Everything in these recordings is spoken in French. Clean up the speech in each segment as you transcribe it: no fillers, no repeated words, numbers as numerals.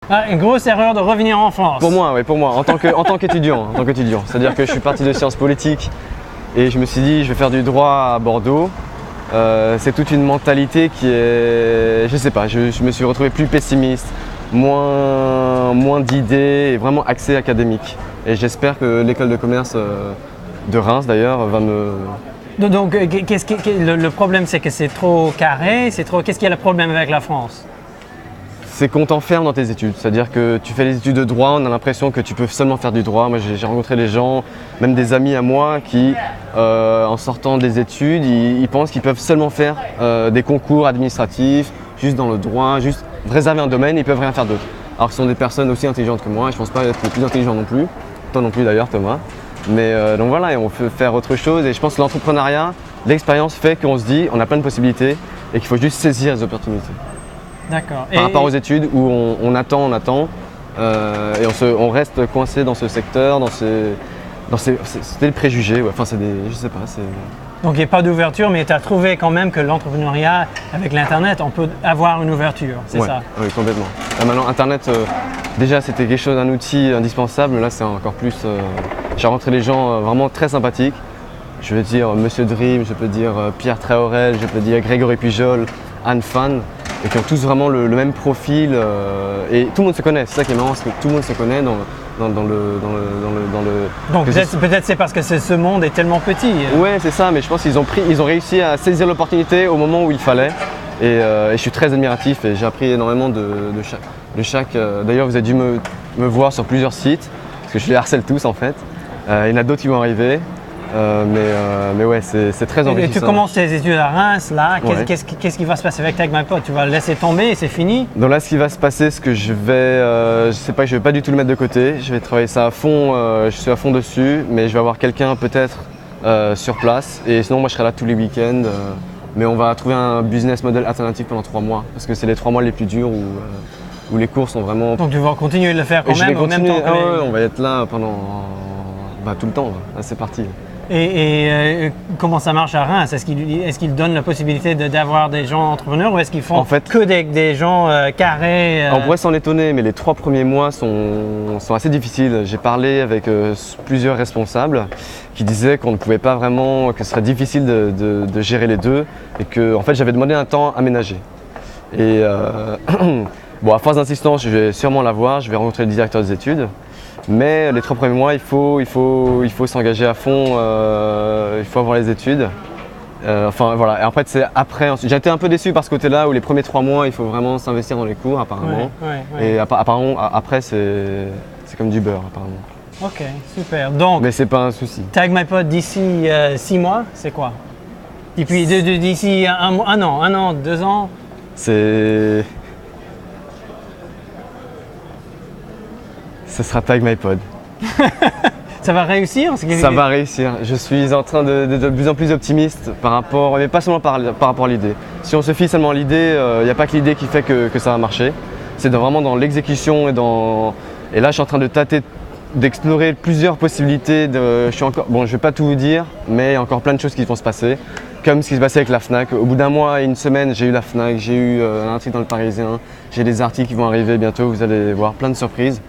Ah, une grosse erreur de revenir en France. Pour moi, oui, pour moi, en tant qu'étudiant. C'est-à-dire que je suis parti de sciences politiques et je me suis dit, je vais faire du droit à Bordeaux. C'est toute une mentalité qui est, je sais pas, je me suis retrouvé plus pessimiste, moins d'idées et vraiment axé académique. Et j'espère que l'école de commerce de Reims d'ailleurs va me... Donc, le problème, c'est que c'est trop carré, qu'est-ce qu'il y a le problème avec la France? C'est qu'on t'enferme dans tes études, c'est-à-dire que tu fais les études de droit, on a l'impression que tu peux seulement faire du droit. Moi j'ai rencontré des gens, même des amis à moi qui, en sortant des études, ils pensent qu'ils peuvent seulement faire des concours administratifs, juste dans le droit, juste réserver un domaine, ils peuvent rien faire d'autre. Alors que ce sont des personnes aussi intelligentes que moi, et je pense pas être les plus intelligents non plus, toi non plus d'ailleurs Thomas. Mais donc voilà, et on peut faire autre chose et je pense que l'entrepreneuriat, l'expérience fait qu'on se dit on a plein de possibilités et qu'il faut juste saisir les opportunités. D'accord. Par rapport aux études où on attend et on reste coincé dans ce secteur, c'était des préjugés, ouais. Enfin c'est des, je sais pas, c'est... Donc il n'y a pas d'ouverture, mais tu as trouvé quand même que l'entrepreneuriat, avec l'internet, on peut avoir une ouverture, c'est ouais, ça? Oui, complètement. Là, maintenant internet, déjà c'était quelque chose, un outil indispensable, mais là c'est encore plus... J'ai rencontré des gens vraiment très sympathiques. Je veux dire Monsieur Dream, je peux dire Pierre Traorel, je peux dire Grégory Pujol, Anne Fan, et qui ont tous vraiment le même profil et tout le monde se connaît. C'est ça qui est marrant, c'est que tout le monde se connaît dans le. Donc peut-être c'est parce que ce monde est tellement petit. Ouais, c'est ça, mais je pense qu'ils ont réussi à saisir l'opportunité au moment où il fallait. Et je suis très admiratif et j'ai appris énormément de chaque. D'ailleurs, vous avez dû me voir sur plusieurs sites, parce que je les harcèle tous en fait. Il y en a d'autres qui vont arriver. Mais ouais, c'est très enrichissant. Et tu commences tes études à Reims, là, Ouais. qu'est-ce qui va se passer avec Tag My Pod? Tu vas le laisser tomber et c'est fini? Donc là, ce qui va se passer, c'est que je sais pas, je vais pas du tout le mettre de côté. Je vais travailler ça à fond, je suis à fond dessus, mais je vais avoir quelqu'un peut-être sur place. Et sinon, moi, je serai là tous les week-ends. Mais on va trouver un business model alternatif pendant 3 mois, parce que c'est les 3 mois les plus durs où les cours sont vraiment... Donc tu vas continuer de le faire quand Et je vais même, au même continuer. temps que Ouais, on va être là pendant tout le temps. Là, c'est parti. Et comment ça marche à Reims? Est-ce qu'ils donnent la possibilité d'avoir des gens entrepreneurs ou est-ce qu'ils font En fait, que des gens carrés? On pourrait s'en étonner, mais les 3 premiers mois sont assez difficiles. J'ai parlé avec plusieurs responsables qui disaient qu'on ne pouvait pas vraiment, que ce serait difficile de gérer les deux et que en fait, j'avais demandé un temps aménagé. Et bon, à force d'insistance, je vais sûrement l'avoir, je vais rencontrer le directeur des études. Mais les 3 premiers mois, il faut s'engager à fond, il faut avoir les études. Enfin voilà, et après c'est après. J'ai été un peu déçu par ce côté-là où les premiers 3 mois, il faut vraiment s'investir dans les cours apparemment. Ouais. Et apparemment après c'est comme du beurre apparemment. Ok, super. Donc, Mais c'est pas un souci. Tag My Pod d'ici 6 mois, c'est quoi? Et puis d'ici un an, 2 ans? Ce sera Tag My Pod. Ça va réussir? Ça va réussir. Je suis en train de plus en plus optimiste par rapport, mais pas seulement par rapport à l'idée. Si on se fie seulement à l'idée, il n'y a pas que l'idée qui fait que ça va marcher. C'est vraiment dans l'exécution et là je suis en train de tâter, d'explorer plusieurs possibilités. Je vais pas tout vous dire, mais il y a encore plein de choses qui vont se passer. Comme ce qui s'est passé avec la Fnac. Au bout d'un mois et une semaine, j'ai eu la Fnac, j'ai eu un article dans le Parisien, j'ai des articles qui vont arriver bientôt, vous allez voir plein de surprises.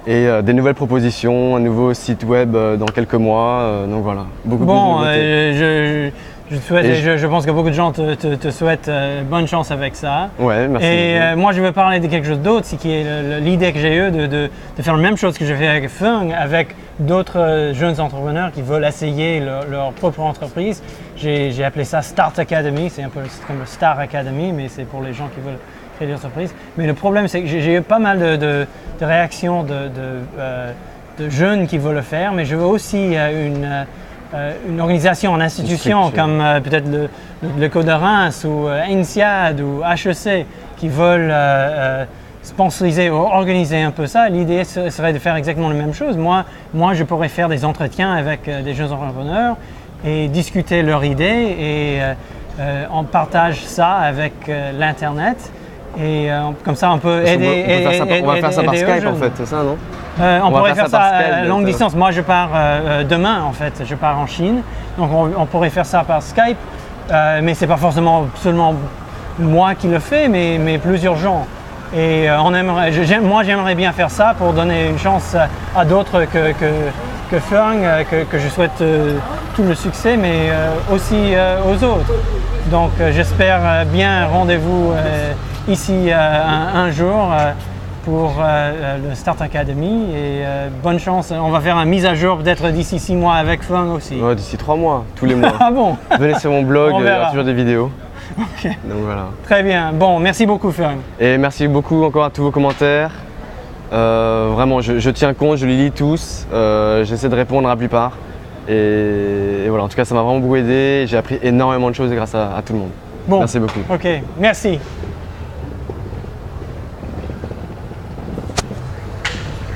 Et des nouvelles propositions, un nouveau site web dans quelques mois, donc voilà, beaucoup plus de nouveautés. Je pense que beaucoup de gens te souhaitent bonne chance avec ça. Ouais, merci. Et moi, je veux parler de quelque chose d'autre, c'est qui est l'idée que j'ai eue de faire la même chose que j'ai fait avec Fung, avec d'autres jeunes entrepreneurs qui veulent essayer leur propre entreprise. J'ai appelé ça Start Academy, c'est un peu comme le Star Academy, mais c'est pour les gens qui veulent créer des entreprises. Mais le problème, c'est que j'ai eu pas mal de réactions de jeunes qui veulent le faire, mais je veux aussi une organisation, une institution comme peut-être le Code de Reims ou INSEAD ou HEC qui veulent sponsoriser ou organiser un peu ça. L'idée serait de faire exactement la même chose. Moi, je pourrais faire des entretiens avec des jeunes entrepreneurs et discuter leurs idées et on partage ça avec l'Internet. Et comme ça, on peut aider. On va faire ça par Skype en fait, c'est ça, non? On pourrait faire ça à longue distance. Moi, je pars demain en fait. Je pars en Chine, donc on pourrait faire ça par Skype. Mais c'est pas forcément seulement moi qui le fais, mais plusieurs gens. Et moi, j'aimerais bien faire ça pour donner une chance à d'autres que Fung, que je souhaite tout le succès, mais aussi aux autres. Donc j'espère bien rendez-vous ici un jour pour le Start Academy et bonne chance. On va faire une mise à jour peut-être d'ici 6 mois avec Fung aussi. Ouais, d'ici 3 mois, tous les mois. Ah bon? Venez sur mon blog, On il y verra. a toujours des vidéos. Ok. Donc voilà. Très bien. Bon, merci beaucoup Fung. Et merci beaucoup encore à tous vos commentaires. Vraiment, je tiens compte, je les lis tous. J'essaie de répondre à la plupart. Et voilà, en tout cas, ça m'a vraiment beaucoup aidé. J'ai appris énormément de choses grâce à tout le monde. Bon. Merci beaucoup. Ok, merci.